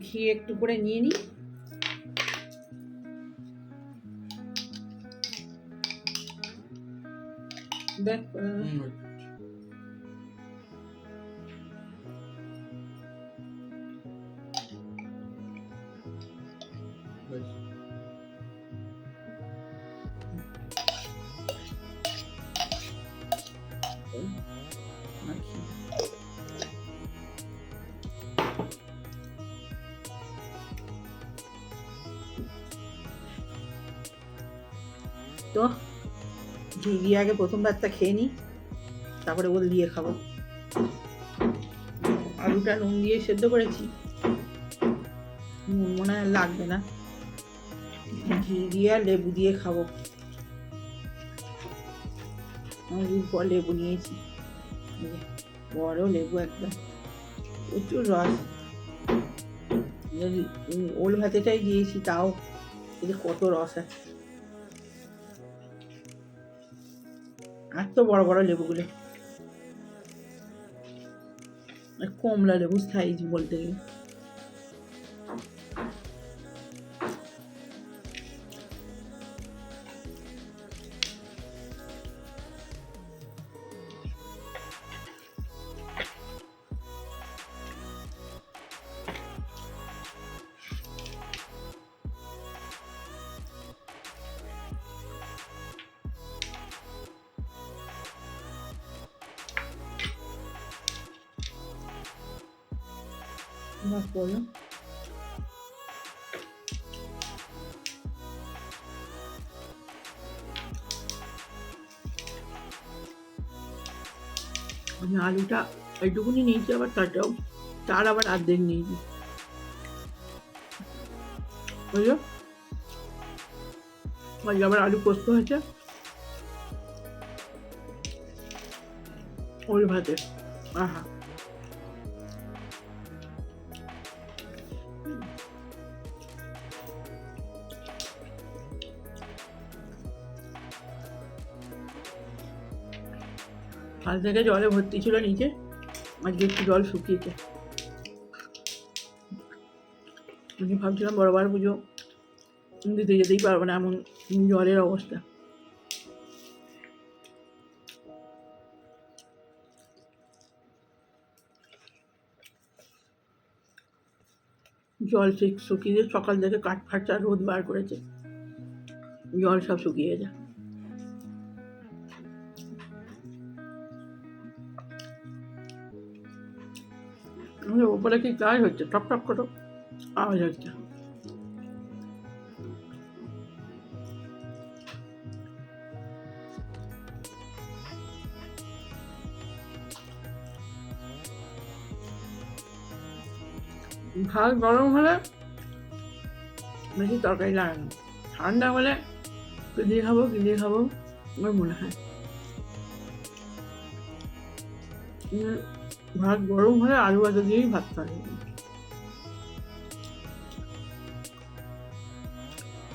ঘি একটু করে নিয়ে নিই। দেখ তো ঘি দিয়ে আগে প্রথম ভাতটা খেয়ে নিই, তারপরে ওল দিয়ে খাবো। আলুটা নুন দিয়ে সেদ্ধ করেছি, নুন মনে হয় লাগবে না, ঘি দিয়ে আর লেবু দিয়ে খাবো। অনেকদিন পর লেবু নিয়েছি, বড় লেবু একদম, প্রচুর রস। ওল ভাতেটাই দিয়েছি, তাও এতে কত রস আছে। আর তো বড় বড় লেবুগুলো, কমলা লেবু সাইজ বলতে গেলে। বলো আমি আলুটা এইটুকুনি নিয়েছি, আবার তার আবার অর্ধেক নিয়েছি, বুঝলো? আজকে আবার আলু পোস্ত হয়েছে ওল ভাতে। আহা, কাল থেকে জলে ভর্তি ছিল নিচে, আজকে একটু জল শুকিয়েছে। আমি ভাবছিলাম বড়বার পুজো দিতে যেতেই পারবো না, এমন জলের অবস্থা। জল শুকিয়ে সকাল থেকে কাঠ ফাটা রোদ বার করেছে, জল সব শুকিয়ে যায়। ওপরে কি কাজ হচ্ছে? টপ টপ করে আওয়াজ হচ্ছে। ভাত গরম হলে বেশি তরকারি লাগে না, ঠান্ডা হলে কি দিয়ে খাবো আমার মনে হয়। ভাত গরম হলে আলু ভাজা দিয়েই ভাত খাওয়া।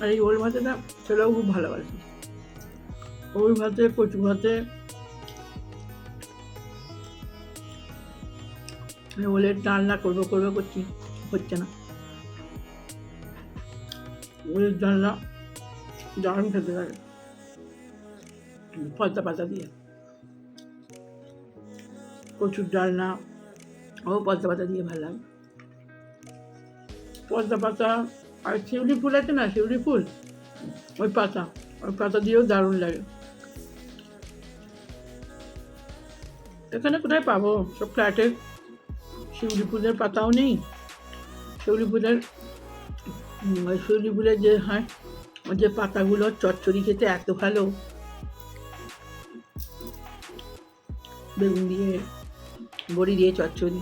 আর এই ওল ভাতেটা ছেলেও খুব ভালোবাসে। ওল ভাতে, কচু ভাতে, ওলের ডালনা করবো করছি, হচ্ছে না। ওলের ডালনা দারুণ খেতে লাগে, পদ্মা পাতা দিয়ে। কচুর ডালনা ও পদ্মা পাতা দিয়ে ভালো লাগে। পদ্মা পাতা আর শিউলি ফুল আছে না, শিউলি ফুল, ওই পাতা দিয়েও দারুণ লাগে। এখানে কোথায় পাবো, সব ফ্ল্যাটে শিউলি ফুলের পাতাও নেই। শিউলি ফুলের যে হয়, যে পাতাগুলো চচ্চড়ি খেতে এত ভালো, বেগুন দিয়ে বড়ি দিয়ে চচ্চড়ি,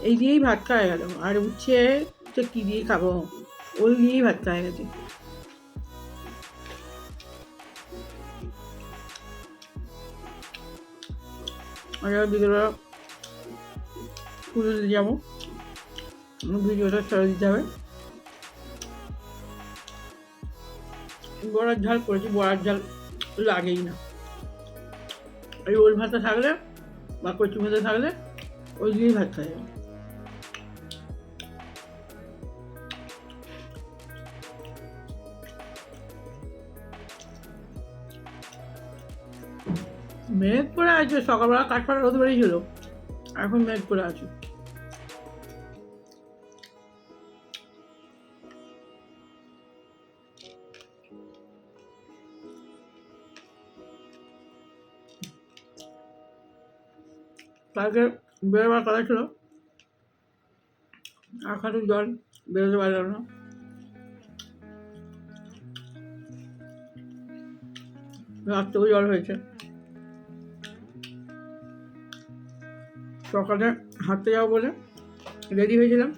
এই দিয়েই ভাত খাওয়া গেল। আর উচ্ছে কি দিয়ে খাবো, ওই দিয়েই ভাত খাওয়া গেছে। আর বিকেলবেলা পুজো দিতে যাবো, ভিডিওটা ছেড়ে দিতে হবে। বড়ার ঝাল করেছি, বড়ার ঝাল লাগেই না। এই ওল ভাতে থাকলে বা কচু ভাতে থাকলে ওই দিয়েই ভাত খাওয়া যাবে। মেঘ করে আছে, সকালবেলা কাঠফাটা রোদ বেরিয়েছিল, এখন মেঘ করে আছে। কালকে বেরোবার কথা ছিল, আর খাটু জল বেরোতে পারলাম না। রাত্রেও জল হয়েছে। সকালে হাঁটতে যাবো বলে রেডি হয়েছিলাম,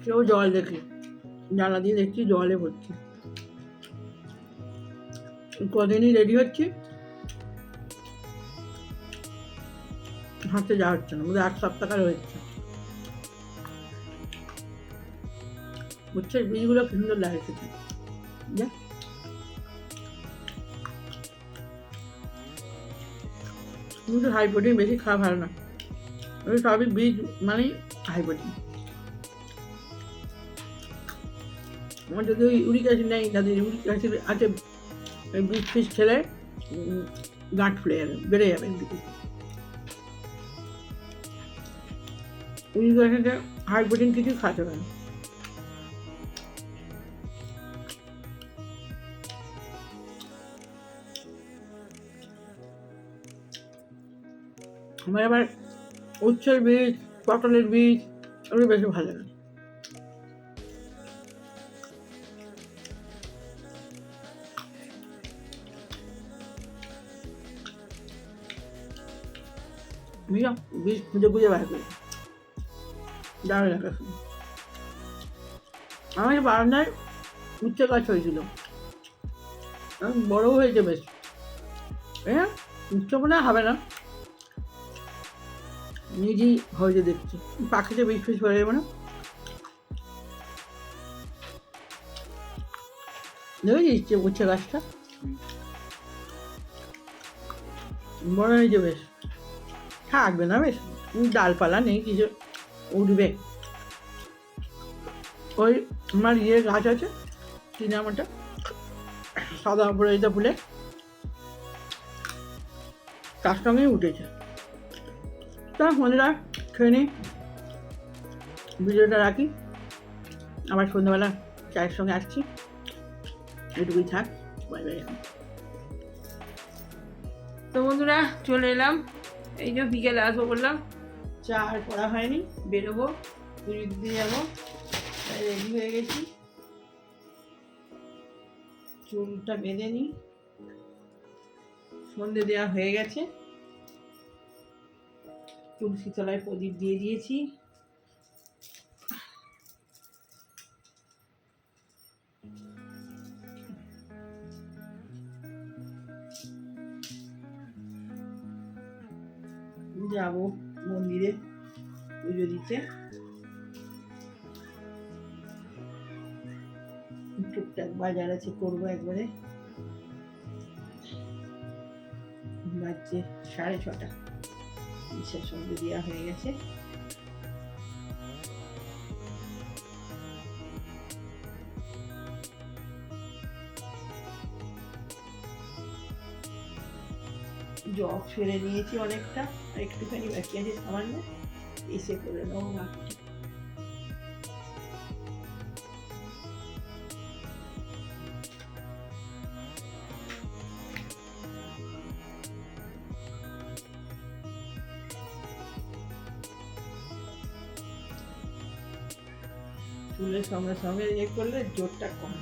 কেউ জল দেখি, জানলা দিয়ে দেখছি জলে ভর্তি। কদিনই রেডি হচ্ছি, হাঁটতে যাওয়া হচ্ছে না, বোধহয় 1 সপ্তাহ কাল হচ্ছে। উচ্ছের বীজগুলো কি সুন্দর লাগে খেতে, কিন্তু হাই প্রোটিন, বেশি খাওয়া ভালো না। ওই সবই বীজ মানেই হাই প্রোটিন। আমার যদি ওই ইউরিক অ্যাসিড নেই, তাদের ইউরিক অ্যাসিড আছে, ওই বীজ ফিজ খেলে গাঁট ফুলে যাবে, বেড়ে যাবে ইউরিক অ্যাসিড। ইউরিক অ্যাসিডে হাই প্রোটিন কিছু খাওয়াতে পারে না। আমার আবার উচ্ছের বীজ, পটলের বীজ ওগুলো বেশি ভালো লাগে। বীজ খুঁজে খুঁজে বার করি, দাঁড়িয়ে রাখা শুনে। আমার বারান্দায় উচ্ছে গাছ হয়েছিল, বড়ও হয়েছে বেশ। হ্যাঁ, উচ্ছে মনে হবে না, নিজেই হয়েছে দেখছি। পাখিতে বীজ ফিজ পড়ে যাবে না, দেখেছিস উচ্ছে গাছটা বড় হয়েছে বেশ। থাকবে না বেশ, ডালপালা নেই কিছু, উঠবে। ওই আমার গাছ আছে, কি নাম ওটা, সাদা অপরাজিতা ফুলে, তার সঙ্গেই উঠেছে। তা বন্ধুরা, খেয়ে নিই, ভিডিওটা রাখি, আবার সন্ধ্যাবেলা চায়ের সঙ্গে আসছি। এটুকুই থাক, বাই বাই। তো বন্ধুরা, চলে এলাম, এই যে বিকেলে আসবো বললাম, চা আর পড়া হয়নি, বেরোবো, পুজো দিতে যাবো, রেডি হয়ে গেছি। চুলটা বেঁধে নিই, সন্ধে দেওয়া হয়ে গেছে, তুলসী তলায় প্রদীপ দিয়ে দিয়েছি। যাবো মন্দিরে পুজো দিতে, টুকটাক বাজার আছে, করবো একবারে। বাজছে 6:30, ঈশার সঙ্গে দেওয়া হয়ে গেছে। জগ ফেলে নিয়েছি অনেকটা, একটুখানি বাকি আছে সামান্য, এসে করে নেবো বাকিটা। চুলের সঙ্গে সঙ্গে ইয়ে করলে জোরটা কম।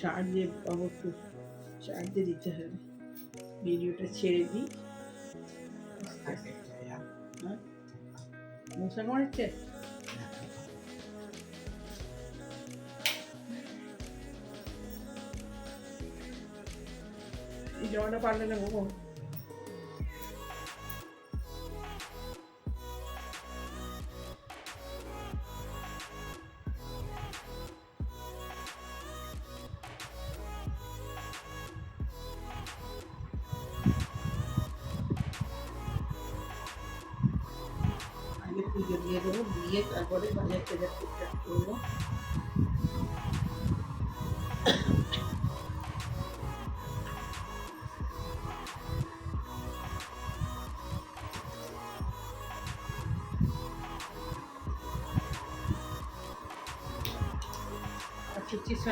চার্জে অবশ্যই চার্জে দিতে হবে। ভিডিওটা ছেড়ে দিই। মশা মারছে, এই জামাটা পারলে না বাবু। পুজো দিয়ে দেবো, দিয়ে তারপরে বাজার টাজার টুকটাক করবো। কিচ্ছিস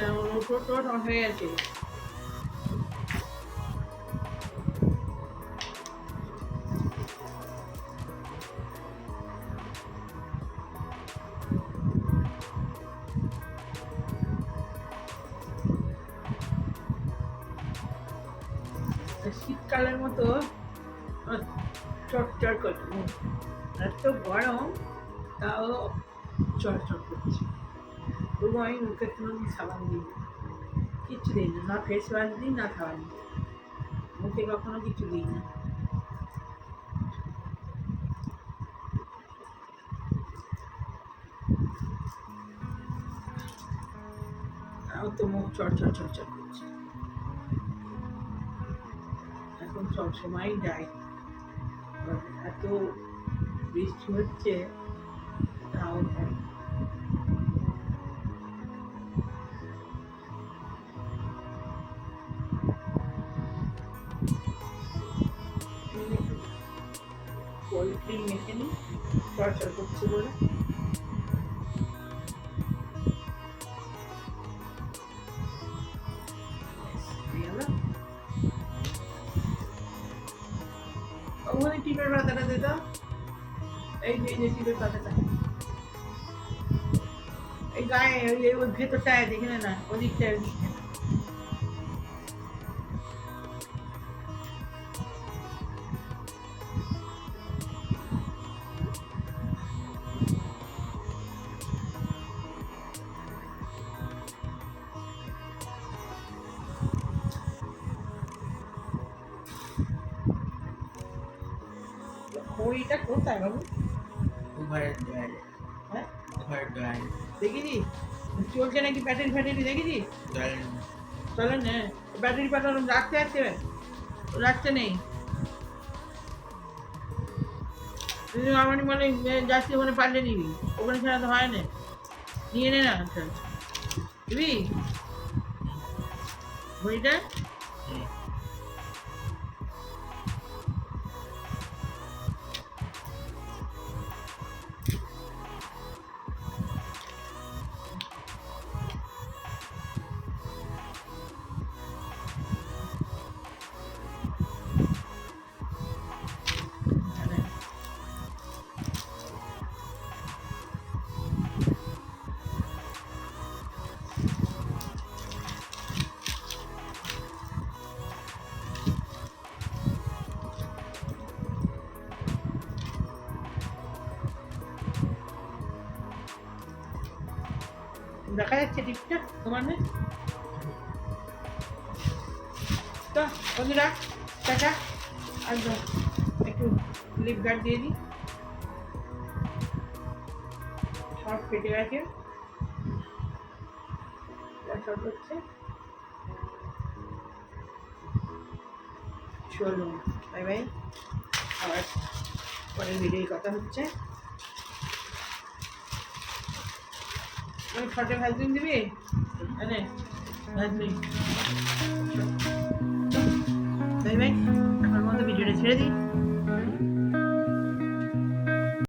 টোট হয়ে গেছে। শীতকালের মতো চটচট করছে, এত গরম তাও চটচট করছে। তবু আমি মুখে কোনো সাবান দিই না, কিচ্ছু দিই না, না ফেস ওয়াশ দিই না সাবান দিই, মুখে কখনো কিছু দিই না। তাও তো মুখ চটচট করছে। এখন সবসময় যায়, এত বৃষ্টি হচ্ছে তাও কোল্ড ক্রিম মেখে নিই চটচট করছে বলে। ওখানে টিপের পাতাটা দে তো, এই যে টিপের পাতাটা, এই গায়ে ওই ভেতরটায় দেখে না, ওদিকটায় ওইটা কোথায় বাবু? হ্যাঁ দেখেছি চলছে নাকি, ব্যাটারি দেখেছি চলে না, ব্যাটারি পাঠানো রাখতে রাখতে নেই। আমার মানে যাচ্ছি ওখানে পাল্টে নিবি, ওখানে ছাড়া তো হয় না, নিয়ে নে না। আচ্ছা দিবি ঘড়িটা? দেখা যাচ্ছে টিপটা তোমার নেই তো বন্ধুরা, টাটা। আর একটু লিপ গার্ড দিয়ে দিই, সব কেটে গেছে, সব হচ্ছে। চলুন বাই বাই, আবার পরের ভিডিওয় কথা হচ্ছে। ওই ফটো ভ্যাসলিন দিবি, মানে ভ্যাসলিন। বাই বাই, আমার মতো ভিডিওটা ছেড়ে দিই।